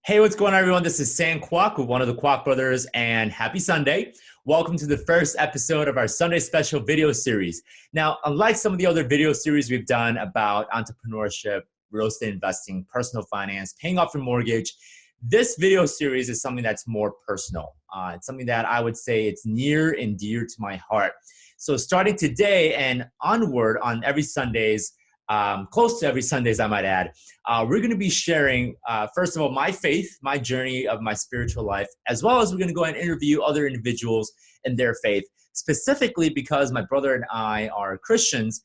Hey, what's going on, everyone? This is Sam Kwak with one of the Kwak brothers, and happy Sunday. Welcome to the first episode of our Sunday special video series. Now, unlike some of the other video series we've done about entrepreneurship, real estate investing, personal finance, paying off your mortgage, this video series is something that's more personal. It's something that I would say it's near and dear to my heart. So starting today and onward on every Sundays, close to every Sundays, I might add, we're going to be sharing, first of all, my faith, my journey of my spiritual life, as well as we're going to go and interview other individuals and their faith. Specifically because my brother and I are Christians,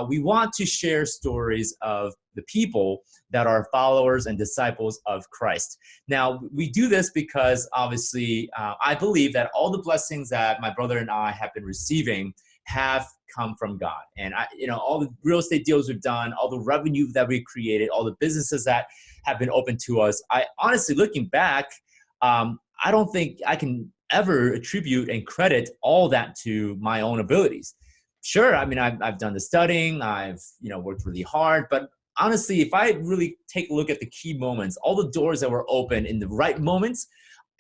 we want to share stories of the people that are followers and disciples of Christ. Now, we do this because obviously I believe that all the blessings that my brother and I have been receiving have come from God. And all the real estate deals we've done, all the revenue that we created, all the businesses that have been open to us, I honestly, looking back, I don't think I can ever attribute and credit all that to my own abilities. Sure, I mean, I've done the studying, I've worked really hard, but honestly, if I really take a look at the key moments, all the doors that were open in the right moments,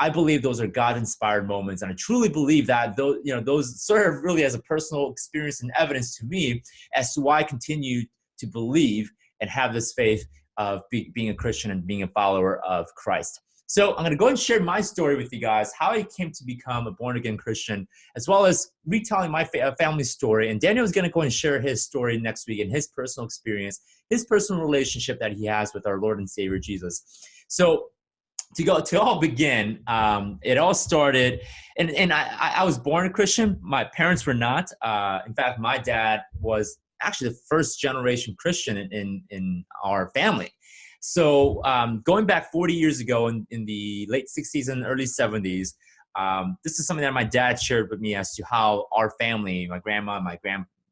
I believe those are God-inspired moments, and I truly believe that those serve really as a personal experience and evidence to me as to why I continue to believe and have this faith of being a Christian and being a follower of Christ. So I'm going to go and share my story with you guys, how I came to become a born-again Christian, as well as retelling my family story. And Daniel is going to go and share his story next week and his personal experience, his personal relationship that he has with our Lord and Savior Jesus. So to all begin, it all started, and I was born a Christian. My parents were not. In fact, my dad was actually the first generation Christian in our family. So going back 40 years ago in the late 60s and early 70s, this is something that my dad shared with me as to how our family, my grandma, my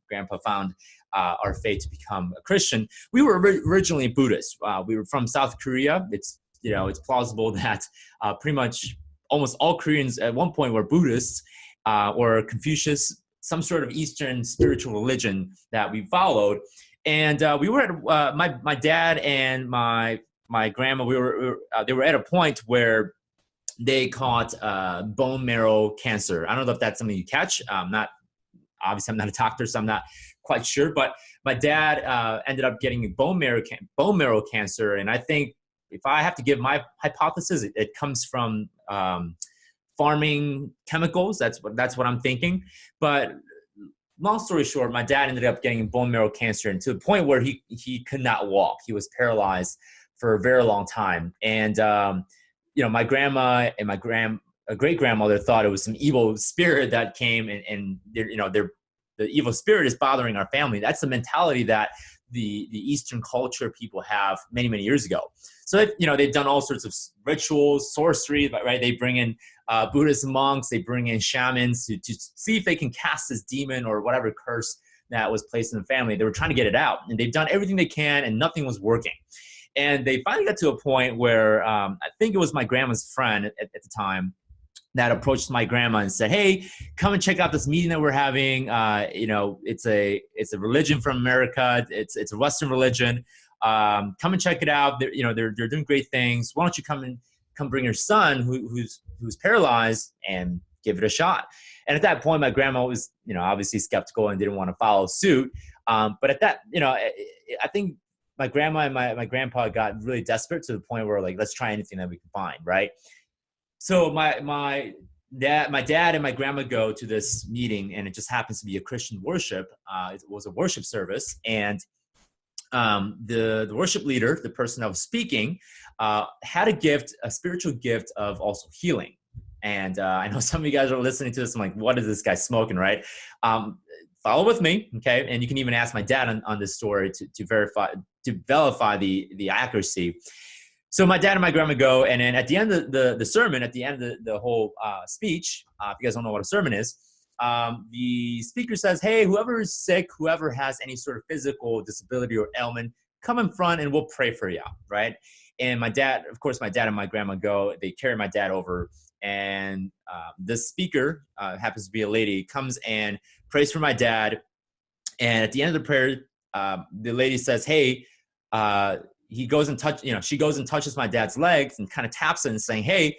grandpa found our faith to become a Christian. We were originally Buddhist. We were from South Korea. It's plausible that pretty much almost all Koreans at one point were Buddhists or Confucius, some sort of Eastern spiritual religion that we followed. And we were at my dad and my grandma. They were at a point where they caught bone marrow cancer. I don't know if that's something you catch. I'm not a doctor, so I'm not quite sure. But my dad ended up getting bone marrow cancer, and I think if I have to give my hypothesis, it comes from farming chemicals. That's what I'm thinking. But long story short, my dad ended up getting bone marrow cancer, and to the point where he could not walk. He was paralyzed for a very long time. And my grandma and my great grandmother thought it was some evil spirit that came, and the evil spirit is bothering our family. That's the mentality that the Eastern culture people have many, many years ago. So they've done all sorts of rituals, sorcery, right? They bring in Buddhist monks, they bring in shamans to see if they can cast this demon or whatever curse that was placed in the family. They were trying to get it out, and they've done everything they can, and nothing was working. And they finally got to a point where I think it was my grandma's friend at the time that approached my grandma and said, "Hey, come and check out this meeting that we're having. It's a religion from America. It's a Western religion. Come and check it out. They're doing great things. Why don't you come bring your son who's paralyzed and give it a shot?" And at that point, my grandma was obviously skeptical and didn't want to follow suit. But at that, I think my grandma and my grandpa got really desperate to the point where, like, let's try anything that we can find, right? So my dad and my grandma go to this meeting, and it just happens to be a Christian worship. It was a worship service, and the worship leader, the person that was speaking, had a spiritual gift of also healing. And I know some of you guys are listening to this. I'm like, what is this guy smoking, right? Follow with me, okay? And you can even ask my dad on this story to verify the accuracy. So my dad and my grandma go, and then at the end of the sermon, at the end of the whole speech, if you guys don't know what a sermon is, the speaker says, "Hey, whoever is sick, whoever has any sort of physical disability or ailment, come in front and we'll pray for you," right? And my dad and my grandma go, they carry my dad over, and this speaker happens to be a lady, comes and prays for my dad. And at the end of the prayer, the lady says, "Hey, he goes and she goes and touches my dad's legs and kind of taps it and saying, hey,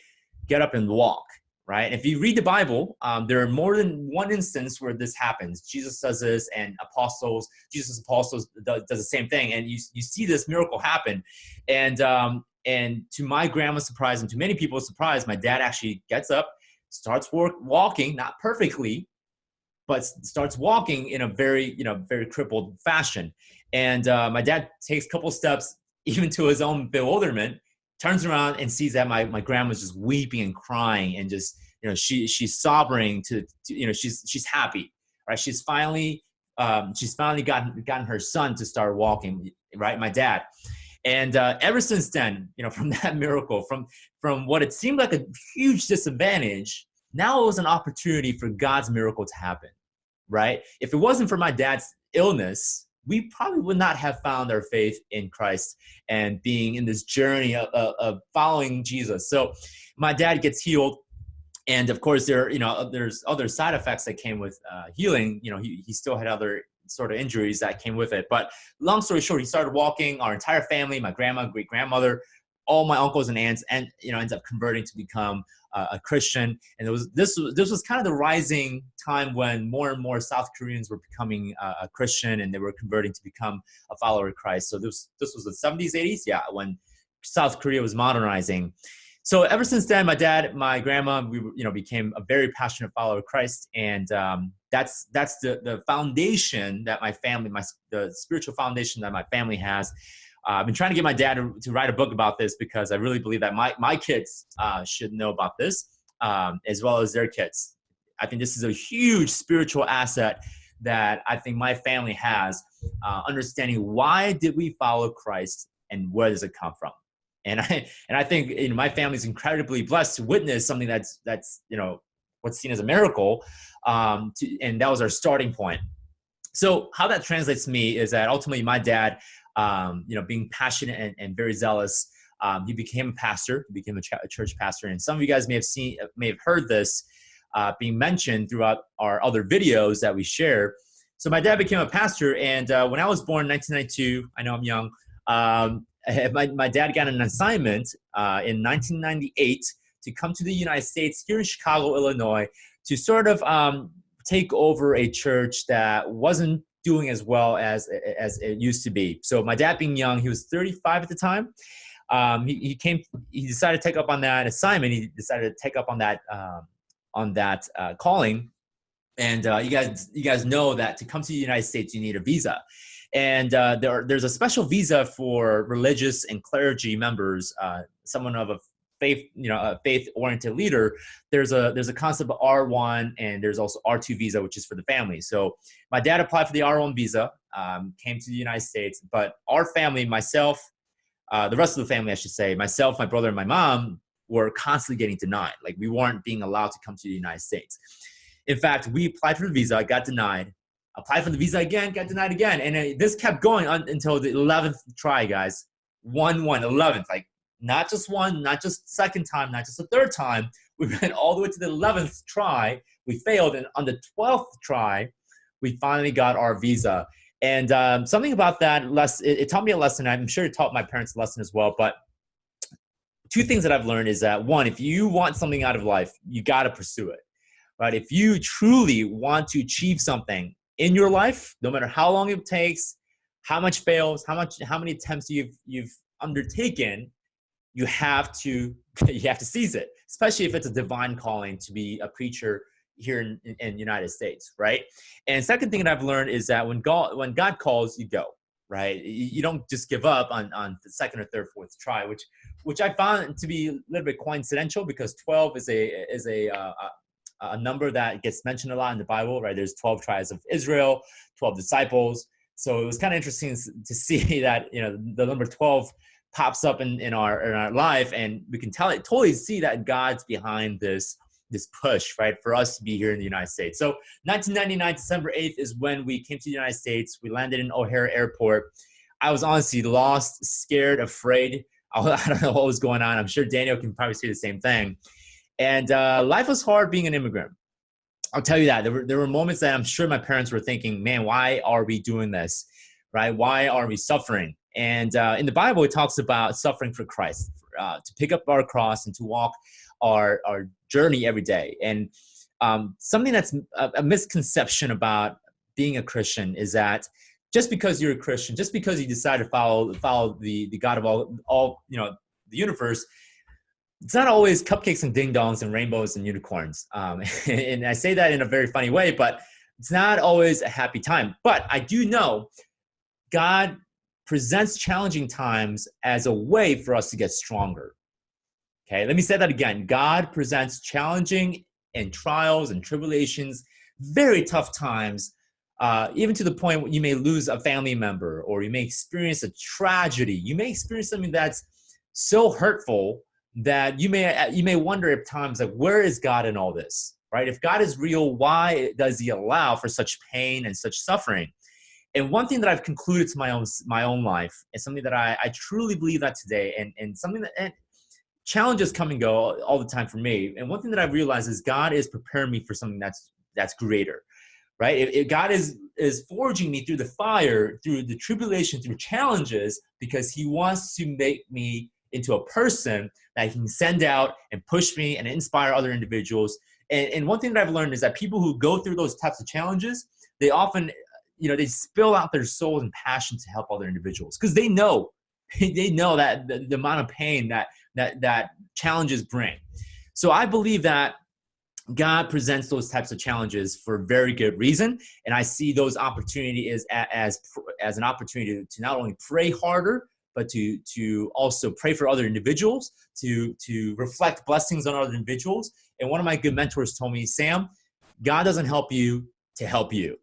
get up and walk. Right. And if you read the Bible, there are more than one instance where this happens. Jesus does this, and Jesus' apostles does the same thing. And you see this miracle happen. And to my grandma's surprise and to many people's surprise, my dad actually gets up, starts walking, not perfectly, but starts walking in a very crippled fashion. And my dad takes a couple steps, even to his own bewilderment, turns around and sees that my grandma's just weeping and crying, and just, she's sobbing she's happy, right? She's finally gotten her son to start walking, right? My dad. And ever since then, from that miracle, from what it seemed like a huge disadvantage, now it was an opportunity for God's miracle to happen, right? If it wasn't for my dad's illness, we probably would not have found our faith in Christ and being in this journey of following Jesus. So my dad gets healed. And of course, there's other side effects that came with healing. He still had other sort of injuries that came with it. But long story short, he started walking. Our entire family, my grandma, great grandmother, all my uncles and aunts, and ends up converting to become a Christian. And this was kind of the rising time when more and more South Koreans were becoming a Christian, and they were converting to become a follower of Christ. So this was the 70s, 80s, when South Korea was modernizing. So ever since then, my dad, my grandma, we became a very passionate follower of Christ, and that's the foundation that my family, the spiritual foundation that my family has. I've been trying to get my dad to write a book about this, because I really believe that my kids should know about this, as well as their kids. I think this is a huge spiritual asset that I think my family has, understanding why did we follow Christ and where does it come from. And I think my family is incredibly blessed to witness something that's what's seen as a miracle, and that was our starting point. So how that translates to me is that ultimately my dad, being passionate and very zealous, he became a pastor. He became a church pastor, and some of you guys may have heard this being mentioned throughout our other videos that we share. So my dad became a pastor, and when I was born in 1992, I know I'm young. My dad got an assignment in 1998 to come to the United States here in Chicago, Illinois, to sort of take over a church that wasn't doing as well as it used to be. So my dad being young, he was 35 at the time. He decided to take up on that assignment. He decided to take up on that calling. And you guys know that to come to the United States, you need a visa. And there's a special visa for religious and clergy members, someone of a faith-oriented leader. There's a concept of R1, and there's also R2 visa, which is for the family. So my dad applied for the R1 visa, came to the United States, but our family, myself, the rest of the family, I should say, myself, my brother, and my mom were constantly getting denied. Like, we weren't being allowed to come to the United States. In fact, we applied for the visa, got denied. Applied for the visa again, got denied again. And this kept going until the 11th try, guys. 11th. Like, not just one, not just second time, not just the third time. We went all the way to the 11th try. We failed. And on the 12th try, we finally got our visa. And something about that, it taught me a lesson. I'm sure it taught my parents a lesson as well. But two things that I've learned is that, one, if you want something out of life, you got to pursue it. Right? If you truly want to achieve something in your life, no matter how long it takes, how much fails, how many attempts you've undertaken, you have to seize it, especially if it's a divine calling to be a preacher here in the United States, right? And second thing that I've learned is that when God calls, you go, right? You don't just give up on the second or third, fourth try, which I found to be a little bit coincidental, because 12 is a number that gets mentioned a lot in the Bible, right? There's 12 tribes of Israel, 12 disciples. So it was kind of interesting to see that, the number 12 pops up in our life, and we can totally see that God's behind this push, right, for us to be here in the United States. So 1999, December 8th is when we came to the United States. We landed in O'Hare Airport. I was honestly lost, scared, afraid. I don't know what was going on. I'm sure Daniel can probably say the same thing. And life was hard being an immigrant. I'll tell you that. There were moments that I'm sure my parents were thinking, man, why are we doing this, right? Why are we suffering? And in the Bible, it talks about suffering for Christ, to pick up our cross and to walk our journey every day. And something that's a misconception about being a Christian is that just because you're a Christian, just because you decide to follow the God of all the universe, it's not always cupcakes and ding dongs and rainbows and unicorns. And I say that in a very funny way, but it's not always a happy time. But I do know God presents challenging times as a way for us to get stronger. Okay, let me say that again. God presents challenging and trials and tribulations, very tough times, even to the point where you may lose a family member, or you may experience a tragedy. You may experience something that's so hurtful that you may wonder at times, like, where is God in all this, right? If God is real, why does he allow for such pain and such suffering? And one thing that I've concluded to my own life, and something that I truly believe that today, and something that, and challenges come and go all the time for me. And one thing that I've realized is God is preparing me for something that's greater, right? If God is forging me through the fire, through the tribulation, through challenges, because he wants to make me into a person that he can send out and push me and inspire other individuals. And one thing that I've learned is that people who go through those types of challenges, they often, they spill out their soul and passion to help other individuals, because they know that the amount of pain that challenges bring. So I believe that God presents those types of challenges for a very good reason. And I see those opportunities as an opportunity to not only pray harder, but to also pray for other individuals, to reflect blessings on other individuals. And one of my good mentors told me, Sam, God doesn't help you to help you.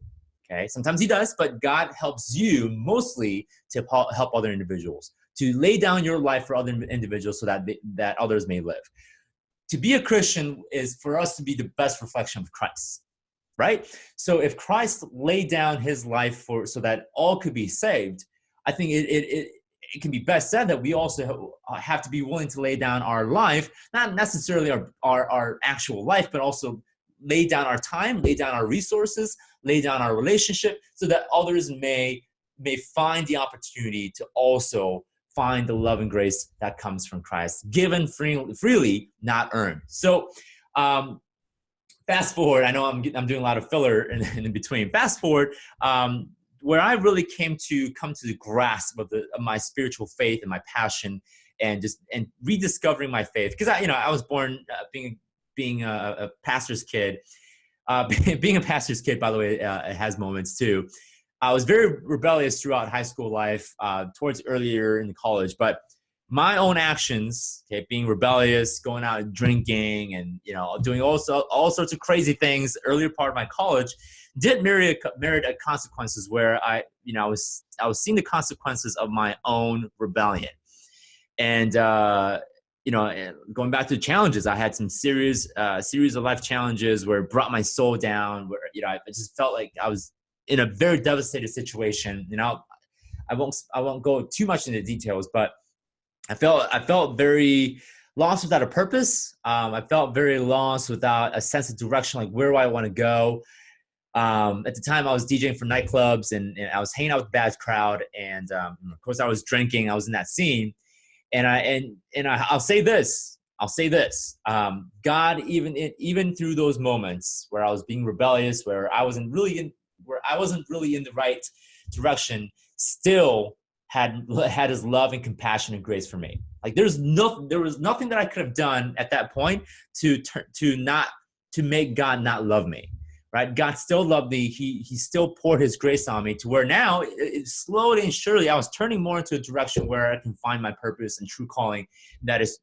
Okay, sometimes he does, but God helps you mostly to help other individuals, to lay down your life for other individuals so that others may live. To be a Christian is for us to be the best reflection of Christ, right? So if Christ laid down his life so that all could be saved, I think it can be best said that we also have to be willing to lay down our life, not necessarily our actual life, but also lay down our time, lay down our resources, lay down our relationship, so that others may find the opportunity to also find the love and grace that comes from Christ, given freely, not earned. So fast forward, I know I'm doing a lot of filler in between. Fast forward, where I really come to the grasp of my spiritual faith and my passion, and rediscovering my faith, because I was born being a pastor's kid. Being a pastor's kid, by the way, it has moments too. I was very rebellious throughout high school life, towards earlier in the college, but my own actions, okay, being rebellious, going out and drinking, and doing all sorts of crazy things earlier part of my college, did merit consequences where I was seeing the consequences of my own rebellion. And going back to the challenges, I had some series of life challenges where it brought my soul down, where I just felt like I was in a very devastated situation. I won't go too much into details, but I felt very lost without a purpose. I felt very lost without a sense of direction, like, where do I want to go? At the time, I was DJing for nightclubs, and I was hanging out with a bad crowd, and of course, I was drinking. I was in that scene, and I'll say this. God, even through those moments where I was being rebellious, where I wasn't really in the right direction, still had his love and compassion and grace for me. Like, there was nothing that I could have done at that point to make God not love me. Right? God still loved me. He still poured his grace on me, to where now, slowly and surely, I was turning more into a direction where I can find my purpose and true calling. That is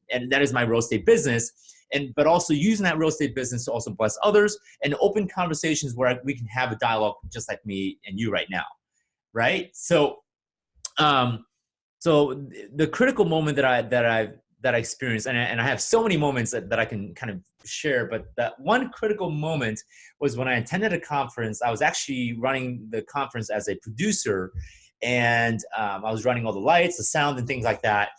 my real estate business. But also using that real estate business to also bless others and open conversations where we can have a dialogue just like me and you right now. Right? So, the critical moment that I experienced, and I have so many moments that I can kind of share, but that one critical moment was when I attended a conference. I was actually running the conference as a producer, and I was running all the lights, the sound, and things like that.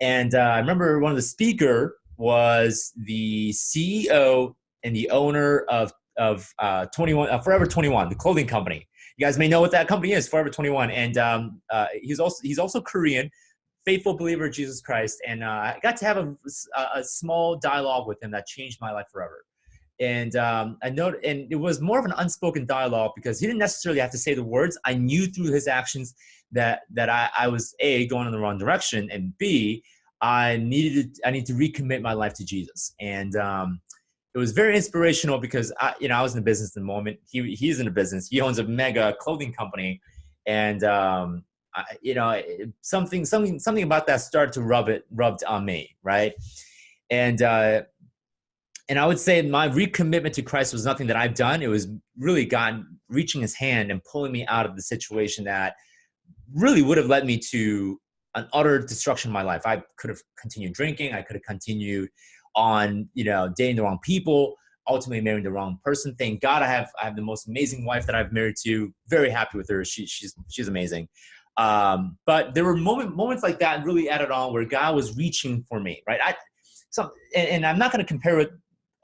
And I remember one of the speaker was the CEO and the owner of 21 Forever 21, the clothing company. You guys may know what that company is, Forever 21. And he's also Korean, faithful believer of Jesus Christ. And I got to have a small dialogue with him that changed my life forever. And I noted, and it was more of an unspoken dialogue because he didn't necessarily have to say the words. I knew through his actions that I was A, going in the wrong direction, and B, I need to recommit my life to Jesus. And it was very inspirational because I was in the business at the moment. He's in the business. He owns a mega clothing company, and something about that started to rubbed on me, right? And I would say my recommitment to Christ was nothing that I've done. It was really God reaching his hand and pulling me out of the situation that really would have led me to an utter destruction of my life. I could have continued drinking. I could have continued on, dating the wrong people, ultimately marrying the wrong person. Thank God I have the most amazing wife that I've married to. Very happy with her. She's amazing. But there were moments like that really added on where God was reaching for me, right? And I'm not going to compare with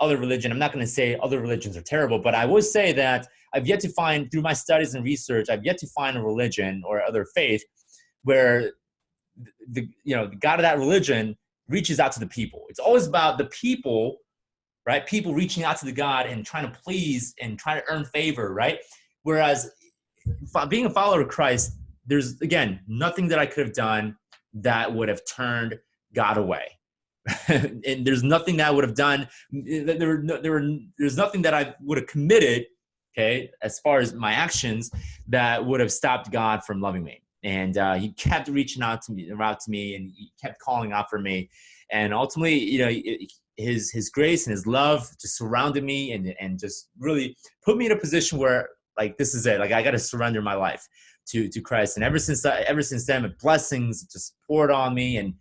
other religion. I'm not going to say other religions are terrible, but I would say that I've yet to find, through my studies and research, I've yet to find a religion or other faith where the God of that religion reaches out to the people. It's always about the people, right? People reaching out to the God and trying to please and trying to earn favor, right? Whereas being a follower of Christ, there's, again, nothing that I could have done that would have turned God away. And there's nothing that I would have done. There's nothing that I would have committed, okay, as far as my actions, that would have stopped God from loving me. And he kept reaching out to me, and he kept calling out for me. And ultimately, his grace and his love just surrounded me and just really put me in a position where, like, this is it. Like, I got to surrender my life to Christ. And ever since then, blessings just poured on me, and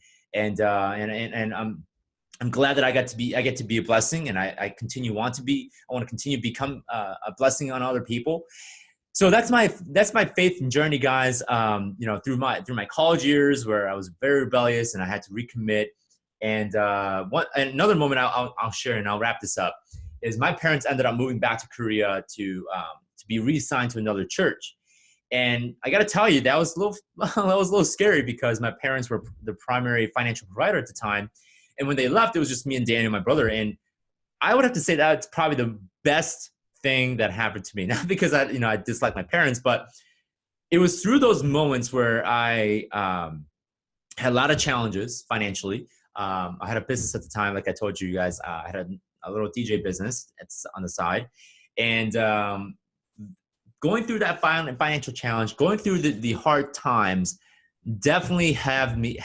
I'm glad that I get to be a blessing, and I want to continue to become a blessing on other people. So that's my faith journey, guys. Through my college years where I was very rebellious and I had to recommit. And another moment I'll share, and I'll wrap this up, is my parents ended up moving back to Korea to be re-signed to another church. And I got to tell you, that was a little scary because my parents were the primary financial provider at the time. And when they left, it was just me and Daniel, my brother. And I would have to say that's probably the best thing that happened to me. Not because I dislike my parents, but it was through those moments where I had a lot of challenges financially. I had a business at the time, like I told you guys. I had a little DJ business on the side. And going through that financial challenge, going through the hard times, definitely had me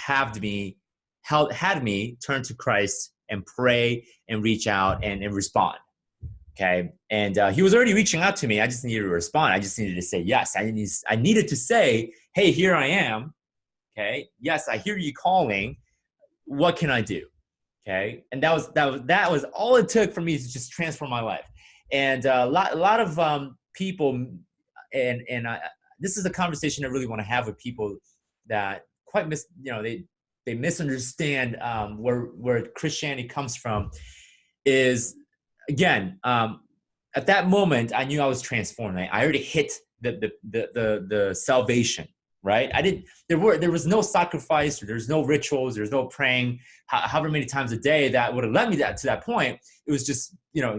turn to Christ and pray and reach out and respond. Okay, and he was already reaching out to me. I just needed to respond. I just needed to say yes. I needed to say, "Hey, here I am." Okay, yes, I hear you calling. What can I do? Okay, and that was all it took for me to just transform my life. And a lot of people. And this is a conversation I really want to have with people that they misunderstand where Christianity comes from. Is, again, at that moment I knew I was transformed. I already hit the salvation, right? There was no sacrifice, or there's no rituals, there's no praying however many times a day that would have led me to that point. It was just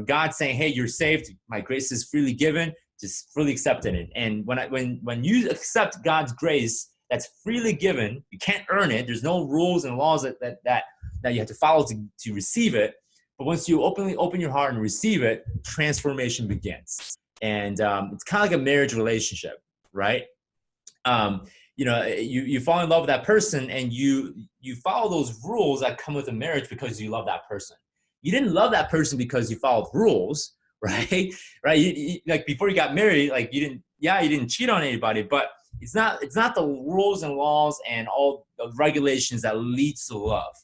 God saying, "Hey, you're saved. My grace is freely given. Just freely accepted it." And when you accept God's grace that's freely given, you can't earn it. There's no rules and laws that you have to follow to receive it. But once you open your heart and receive it, transformation begins. And it's kind of like a marriage relationship, right? You fall in love with that person, and you follow those rules that come with a marriage because you love that person. You didn't love that person because you followed rules. Right. Like before you got married, like you didn't cheat on anybody, but it's not the rules and laws and all the regulations that leads to love.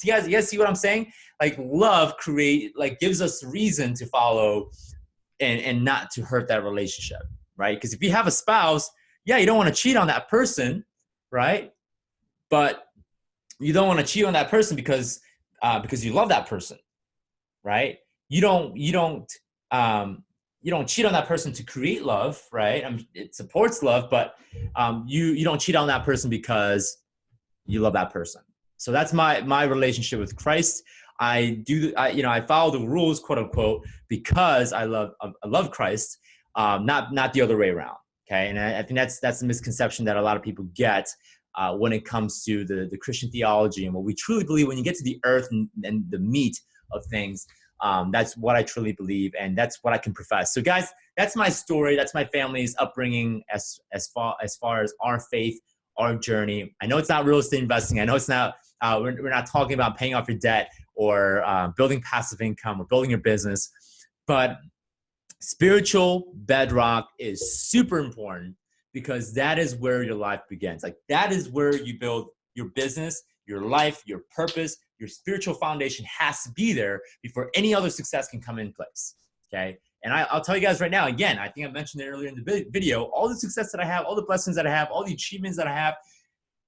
You guys see what I'm saying? Like, love gives us reason to follow and not to hurt that relationship, right? Because if you have a spouse, you don't want to cheat on that person, right? But you don't want to cheat on that person because you love that person, right? You don't you don't cheat on that person to create love, right? It supports love, but you don't cheat on that person because you love that person. So that's my relationship with Christ. I follow the rules, quote unquote, because I love Christ, not the other way around. Okay, and I think that's the misconception that a lot of people get when it comes to the Christian theology and what we truly believe. When you get to the earth and the meat of things, that's what I truly believe, and that's what I can profess. So, guys, that's my story. That's my family's upbringing as far as our faith, our journey. I know it's not real estate investing. I know it's not. We're not talking about paying off your debt or building passive income or building your business, but spiritual bedrock is super important because that is where your life begins. Like that is where you build your business, your life, your purpose. Your spiritual foundation has to be there before any other success can come in place. Okay. And I'll tell you guys right now, again, I think I mentioned it earlier in the video, all the success that I have, all the blessings that I have, all the achievements that I have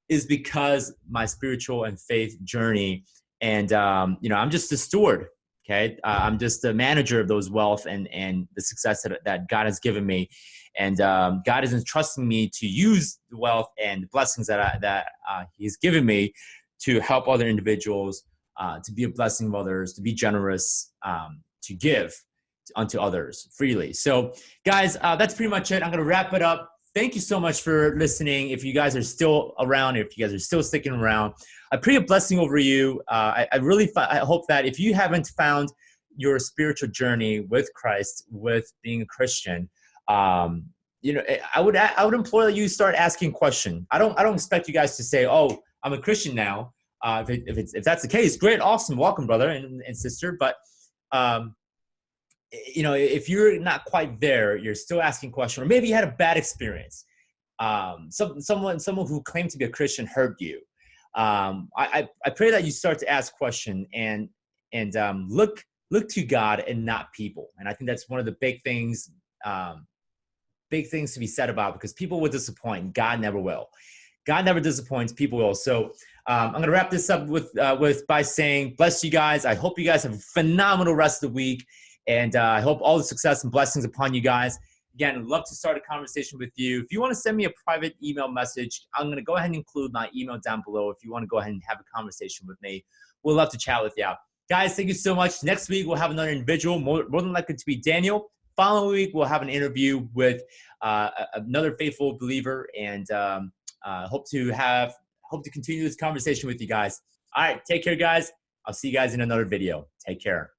is because my spiritual and faith journey. And, I'm just a steward. Okay. I'm just a manager of those wealth and the success that God has given me. And God is entrusting me to use the wealth and the blessings that he's given me to help other individuals, to be a blessing of others, to be generous, to give unto others freely. So guys, that's pretty much it. I'm going to wrap it up. Thank you so much for listening. If you guys are still around, if you guys are still sticking around, I pray a blessing over you. I hope that if you haven't found your spiritual journey with Christ, with being a Christian, I would implore that you start asking questions. I don't expect you guys to say, "Oh, I'm a Christian now." If that's the case, great, awesome, welcome, brother and sister. But if you're not quite there, you're still asking questions, or maybe you had a bad experience. Someone who claimed to be a Christian hurt you. I pray that you start to ask questions and look to God and not people. And I think that's one of the big things to be said about, because people will disappoint. God never will. God never disappoints. People will. So I'm going to wrap this up by saying, bless you guys. I hope you guys have a phenomenal rest of the week. And I hope all the success and blessings upon you guys. Again, I'd love to start a conversation with you. If you want to send me a private email message, I'm going to go ahead and include my email down below. If you want to go ahead and have a conversation with me, we'd love to chat with you. Guys, thank you so much. Next week, we'll have another individual, more than likely to be Daniel. Following week, we'll have an interview with another faithful believer, and hope to continue this conversation with you guys. All right, take care, guys. I'll see you guys in another video. Take care.